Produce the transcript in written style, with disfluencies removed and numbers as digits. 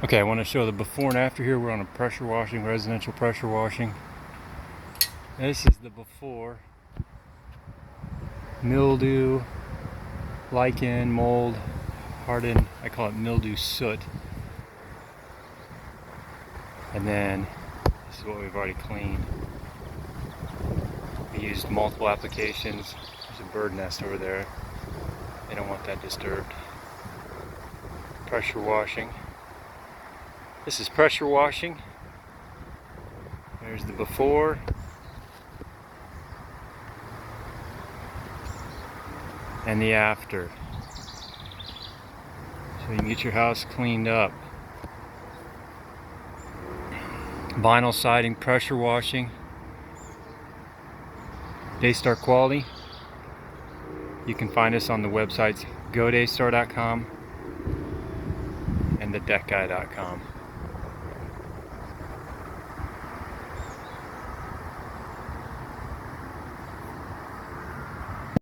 Okay, I want to show the before and after here. We're on a pressure washing, residential pressure washing. This is the before. Mildew, lichen, mold, hardened. I call it mildew soot. And then this is what we've already cleaned. We used multiple applications. There's a bird nest over there. They don't want that disturbed. Pressure washing. This is pressure washing. There's the before. And the after. So you can get your house cleaned up. Vinyl siding, pressure washing. Daystar quality. You can find us on the websites godaystar.com and thedeckguy.com.